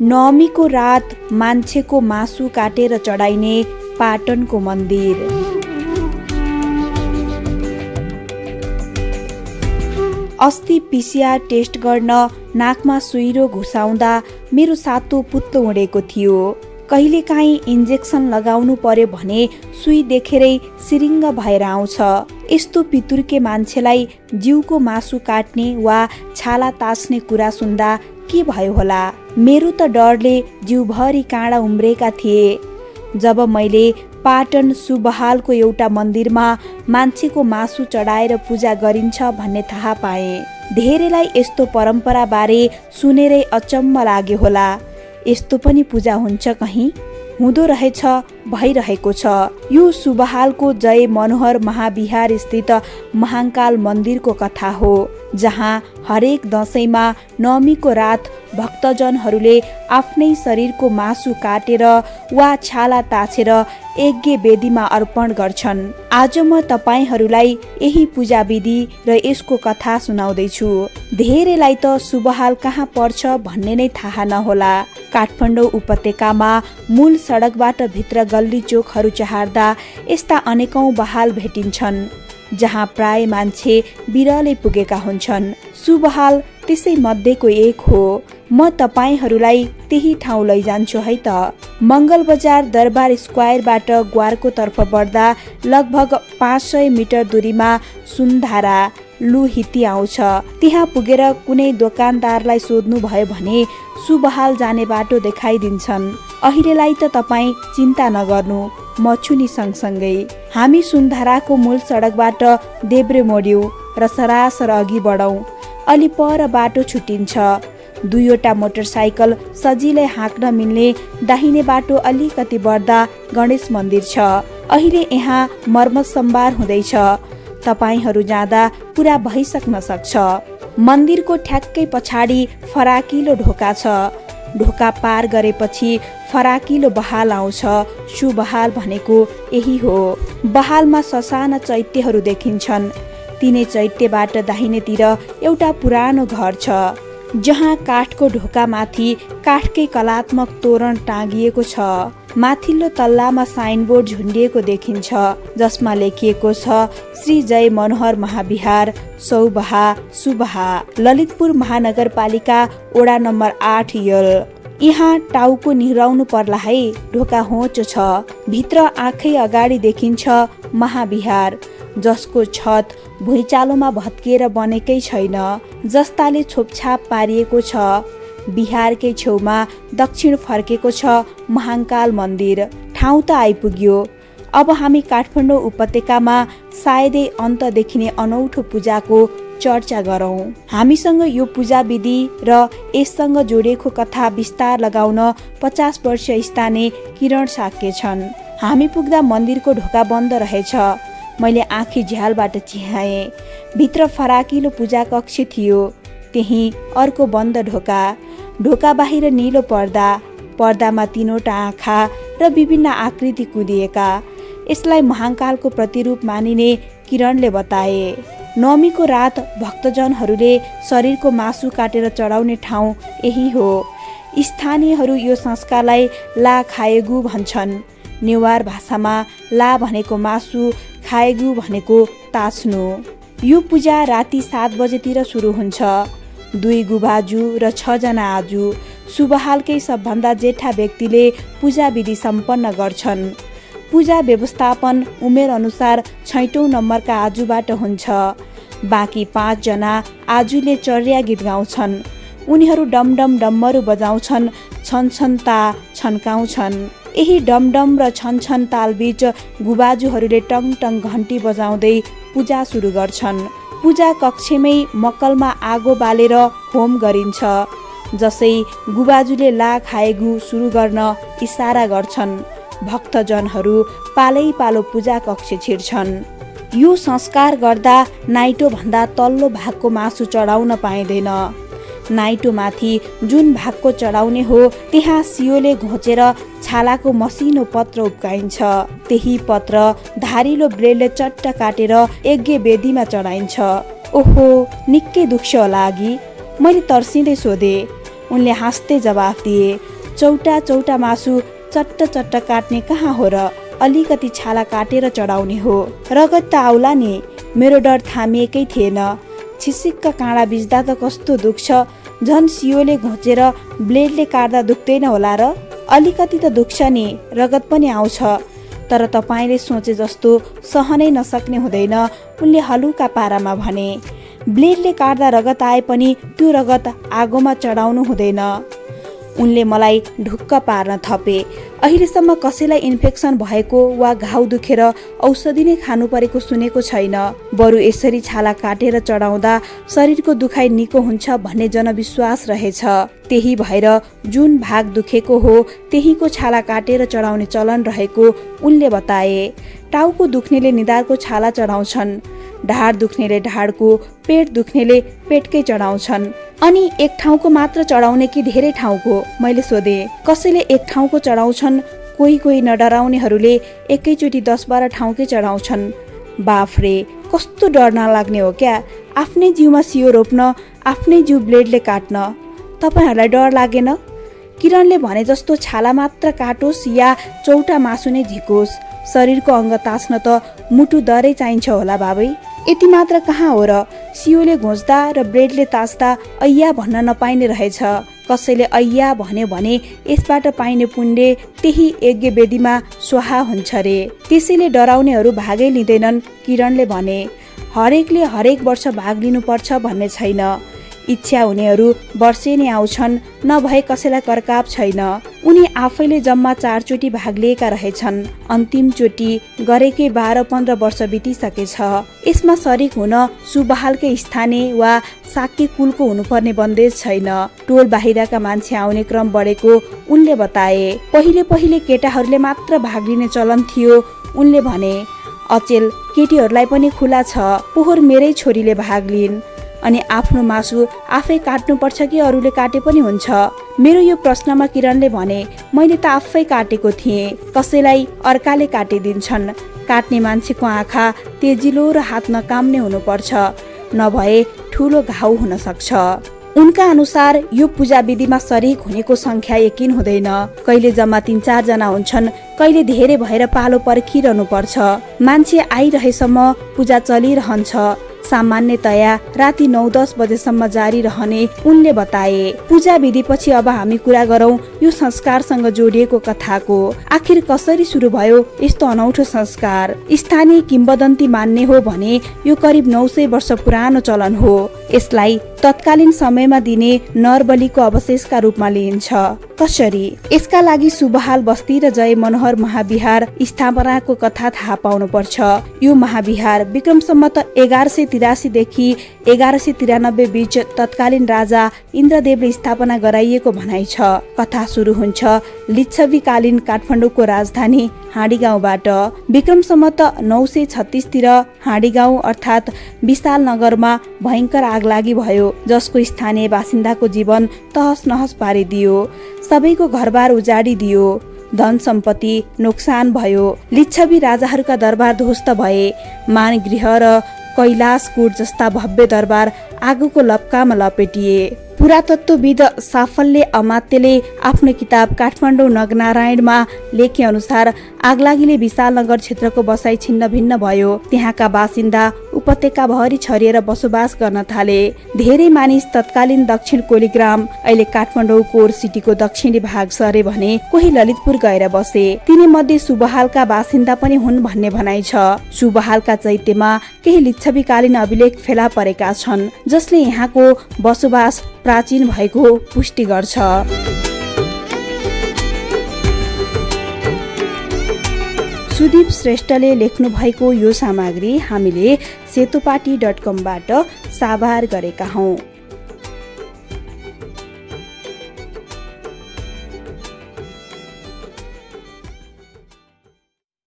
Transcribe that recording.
नवमीको रात मान्छेको मासु काटेर चढाइने पाटनको मन्दिर। अस्ति पिसिआर टेस्ट गर्न नाकमा सुइरो घुसाउँदा मेरो सातो पुत्लो उडेको थियो। कहिलेकाहीँ इन्जेक्सन लगाउनु पर्यो भने सुई देखेरै सिरिङ्ग भएर आउँछ। यस्तो पितुर्के मान्छेलाई जिउको मासु काट्ने वा छाला ताछ्ने कुरा सुन्दा के भयो होला। मेरो त डरले जिउभरि काँडा उम्रेका थिए जब मैले पाटन सुबहालको एउटा मन्दिरमा मान्छेको मासु चढाएर पूजा गरिन्छ भन्ने थाहा पाएँ। धेरैलाई यस्तो परम्पराबारे सुनेरै अचम्म लाग्यो होला। यस्तो पनि पूजा हुन्छ कहीँ? हुँदो रहेछ, भइरहेको छ। यो सुबहालको जय मनोहर महाविहार स्थित महाकाल मन्दिरको कथा हो, जहाँ हरेक दशैंमा नवमीको रात भक्तजनहरूले आफ्नै शरीरको मासु काटेर वा छाला ताछेर यज्ञ वेदीमा अर्पण गर्छन्। आज म तपाईहरूलाई यही पूजा विधि र यसको कथा सुनाउँदैछु। धेरैलाई त सुबहाल कहाँ पर्छ भन्ने नै थाहा नहोला। काठमाडौँ उपत्यकामा मूल सडकबाट भित्र गल्ली चोकहरू चहार्दा यस्ता अनेकौं बहाल भेटिन्छन्, जहाँ प्राय मान्छे बिरलै पुगेका हुन्छन्। सुबहाल त्यसै मध्येको एक हो। म तपाईहरूलाई त्यही ठाउँ लैजान्छु है त। मङ्गल बजार दरबार स्क्वायरबाट ग्वारको तर्फ बढ्दा लगभग 500 मिटर दूरीमा सुनधारा लुहिती आउँछ। त्यहाँ पुगेर कुनै दोकानदारलाई सोध्नु भयो भने सुबहाल जाने बाटो देखाइदिन्छन्। अहिलेलाई त तपाईँ चिन्ता नगर्नु, म छु नि सँगसँगै। हामी सुनधाराको मूल सडकबाट देब्रे मोड्यौं र सरासर अघि बढौं। अलि पर बाटो छुटिन्छ। दुईवटा मोटरसाइकल सजिलै हाँक्न मिल्ने दाहिने बाटो अलिकति बढ्दा गणेश मन्दिर छ। अहिले यहाँ मर्मत सम्भार हुँदैछ। तपाईहरू जाँदा पुरा भइसक्न सक्छ। मन्दिरको ठ्याक्कै पछाडि फराकिलो ढोका छ। ढोका पार गरेपछि फराकिलो बहाल आउँछ। सुबहाल भनेको यही हो। बहालमा ससाना चैत्यहरू देखिन्छन्। तिनै चैत्यबाट दाहिनेतिर एउटा पुरानो घर छ, जहाँ काठको ढोकामाथि काठकै कलात्मक तोरण टाँगिएको छ। माथिल्लो तल्लामा साइनबोर्ड झुन्डिएको देखिन्छ, जसमा लेखिएको छ श्री जय मनोहर महाविहार सौबहा सुबहा, ललितपुर महानगरपालिका वडा नम्बर 8 यल। यहाँ टाउको निहुराउनु पर्ला है। ढोका होचो छ। भित्र आँखै अगाडि देखिन्छ महाविहार, जसको छत भुइँचालोमा भत्किएर बनेकै छैन, जस्ताले छोपछाप पारिएको छ। बिहारकै छेउमा दक्षिण फर्केको छ महाकाल मन्दिर। ठाउँ त आइपुग्यो। अब हामी काठमाडौँ उपत्यकामा सायदै अन्त देखिने अनौठो पूजाको चर्चा गरौँ। हामीसँग यो पूजा विधि र यससँग जोडिएको कथा विस्तार लगाउन 50 वर्षीय स्थानीय किरण साक्य छन्। हामी पुग्दा मन्दिरको ढोका बन्द रहेछ। मैले आँखी झ्यालबाट चिहाएँ। भित्र फराकिलो पूजा कक्ष थियो। त्यही अर्को बन्द ढोका। ढोका बाहिर निलो पर्दा, पर्दामा 3वटा आँखा र विभिन्न आकृति कुदिएका। यसलाई महाकालको प्रतिरूप मानिने किरणले बताए। नवमीको रात भक्तजनहरूले शरीरको मासु काटेर चढाउने ठाउँ यही हो। स्थानीयहरू यो संस्कारलाई ला खाएगु भन्छन्। नेवार भाषामा ला भनेको मासु, खाएगु भनेको ताछ्नु। यो पूजा राति 7 बजेतिर सुरु हुन्छ। 2 गुबाजु र 6 जना आजु, सुबहालकै सबभन्दा जेठा व्यक्तिले पूजा विधि सम्पन्न गर्छन्। पूजा व्यवस्थापन उमेर अनुसार 6औं नम्बरका आजुबाट हुन्छ। बाँकी 5 जना आजुले चर्या गीत गाउँछन्। उनीहरू डमडम डम्मरू बजाउँछन्, छनछन ता छन्काउँछन्। यही डमडम र छनछन तालबीच गुबाजुहरूले टङ टङ घन्टी बजाउँदै पूजा सुरु गर्छन्। पूजा कक्षमै मक्कलमा आगो बालेर होम गरिन्छ। जसै गुबाजुले ला खाएगु सुरु गर्न इसारा गर्छन्, भक्तजनहरू पालै पालो पूजा कक्ष छिर्छन्। यो संस्कार गर्दा नाइटो भन्दा तल्लो भागको मासु चढाउन पाइँदैन। नाइटो माथि जुन भागको चढाउने हो, त्यहाँ सियोले घोचेर छालाको मसिनो पत्र उब्काइन्छ। त्यही पत्र धारिलो ब्लेडले चट्ट काटेर यज्ञ वेदीमा चढाइन्छ। ओहो, निकै दुख्छ होला अघि? मैले तर्सिँदै सोधेँ। उनले हाँस्दै जवाफ दिए, चौटा चौटा मासु चट्ट चट्ट काट्ने कहाँ हो र, अलिकति छाला काटेर चढाउने हो। रगत त आउला नि। मेरो डर थामिएकै थिएन। छिसिक्क काँडा बिच्दा त कस्तो दुख्छ, झन् सियोले घोचेर ब्लेडले काट्दा दुख्दैन होला र? अलिकति त दुख्छ नि, रगत पनि आउँछ। तर तपाईँले सोचे जस्तो सहनै नसक्ने हुँदैन, उनले हलुका पारामा भने। ब्लेडले काट्दा रगत आए पनि त्यो रगत आगोमा चढाउनु हुँदैन। उनले मलाई ढुक्क पार्न थपे। अहिलेसम्म कसैलाई इन्फेक्सन भएको वा घाउ दुखेर औषधि नै खानु परेको सुनेको छैन। बरु यसरी छाला काटेर चढाउँदा शरीरको दुखाइ निको हुन्छ भन्ने जनविश्वास रहेछ। त्यही भएर जुन भाग दुखेको हो त्यहीको छाला काटेर चढाउने चलन रहेको उनले बताए। टाउको दुख्नेले निधारको छाला चढाउँछन्, ढाड दुख्नेले ढाडको, पेट दुख्नेले पेटकै चढाउँछन्। अनि एक ठाउँको मात्र चढाउने कि धेरै ठाउँको? मैले सोधे। कसैले एक ठाउँको चढाउँछन्, कोही नडराउनेहरूले एकैचोटि 10-12 ठाउँकै चढाउँछन्। बाफरे, कस्तो डर नलाग्ने हो क्या? आफ्नै जिउमा सियो रोप्न, आफ्नै जिउ ब्लेडले काट्न। तपाईँहरूलाई डर लागेन? किरणले भने जस्तो छाला मात्र काटोस् या चौटा मासु नै झिकोस्, शरीरको अङ्ग तास्न त मुटु दरै चाहिन्छ होला बाबै। यति मात्र कहाँ हो र? सियोले घोच्दा र ब्लेडले तास्दा ऐया भन्न नपाइने रहेछ। कसैले ऐया भन्यो भने यसबाट पाइने पुण्य त्यही यज्ञ वेदीमा स्वाहा हुन्छ रे। त्यसैले डराउनेहरू भागै लिँदैनन्, किरणले भने। हरेकले हरेक वर्ष भाग लिनुपर्छ भन्ने छैन। इच्छा हुनेहरू वर्षे नै आउँछन्, नभए कसैलाई करकाप छैन। उनी आफैले जम्मा 4 चोटि भाग लिएका रहेछन्। अन्तिम चोटि गरेकै 12-15 वर्ष बितिसकेछ। यसमा सरिक हुन सुबहालकै स्थानीय वा साक्य कुलको हुनुपर्ने बन्देज छैन। टोल बाहिरका मान्छे आउने क्रम बढेको उनले बताए। पहिले केटाहरूले मात्र भाग लिने चलन थियो, उनले भने। अचेल केटीहरूलाई पनि खुला छ। पोहोर मेरै छोरीले भाग लिइन्। अनि आफ्नो मासु आफै काट्नुपर्छ कि अरूले काटे पनि हुन्छ? मेरो यो प्रश्नमा किरणले भने, मैले त आफै काटेको थिएँ। कसैलाई अर्काले काटिदिन्छन्। काट्ने मान्छेको आँखा तेजिलो र हात नकाम्ने हुनुपर्छ, नभए ठुलो घाउ हुन सक्छ। उनका अनुसार यो पूजा विधिमा शरीक हुनेको संख्या यकिन हुँदैन। कहिले जम्मा 3-4 जना हुन्छन्, कहिले धेरै भएर पालो पर्खिरहनु पर्छ। मान्छे आइरहेसम्म पूजा चलिरहन्छ। सामान्यतया राति 9-10 बजेसम्म जारी रहने उनले बताए। पूजा विधिपछि अब हामी कुरा गरौं यो संस्कारसँग जोडिएको कथाको। आखिर कसरी सुरु भयो यस्तो अनौठो संस्कार? स्थानीय किम्बदन्ती मान्ने हो भने यो करिब 900 वर्ष पुरानो चलन हो। यसलाई तत्कालीन समयमा दिने नरबलीको अवशेषका रूपमा लिइन्छ। कसरी? यसका लागि सुबहाल बस्ती र जय मनोहर महाविहार स्थापनाको कथा थाहा पाउनु पर्छ। यो महाविहार विक्रम सम्वत 1183 देखि 1193 बीच तत्कालीन राजा इन्द्रदेवले स्थापना गराइएको भनाइ छ। कथा सुरु हुन्छ लिच्छवीकालीन काठमाडौँको राजधानी हाँडीगाउँबाट। विक्रम सम्वत 936 तिर हाँडीगाउँ अर्थात् विशाल नगरमा भयंकर आगलागी भयो, जसको स्थानीय बासिन्दाको जीवन तहस नहस पारिदियो। सबैको घरबार उजाडिदियो। धन सम्पत्ति नोक्सान भयो। लिच्छवी राजाहरूका दरबार ध्वस्त भए। मानगृह र कैलाशकूट जस्ता भव्य दरबार आगोको लपकामा लपेटिए। पुरातत्वविद साफल्य अमात्यले आफ्नो किताब काठमाडौँ नगनारायणमा लेखे अनुसार आगलागीले विशाल नगर क्षेत्रको बसाई छिन्न भिन्न भयो। त्यहाँका बासिन्दा उपत्यका भरि छरिएर बसोबास गर्न थाले। धेरै मानिस तत्कालीन दक्षिण कोलीग्राम अहिले काठमाडौँ कोर सिटीको दक्षिणी भाग सरे भने कोही ललितपुर गएर बसे। तिनी मध्ये सुबहालका बासिन्दा पनि हुन् भन्ने भनाइ छ। सुबहालका चैत्यमा केही लिच्छवीकालीन अभिलेख फेला परेका छन्, जसले यहाँको बसोबास प्राचीन भएको पुष्टि गर्छ। सुदीप श्रेष्ठले लेख्नु भएको यो सामग्री हामीले सेतोपाटी.com बाट साभार गरेका हौं।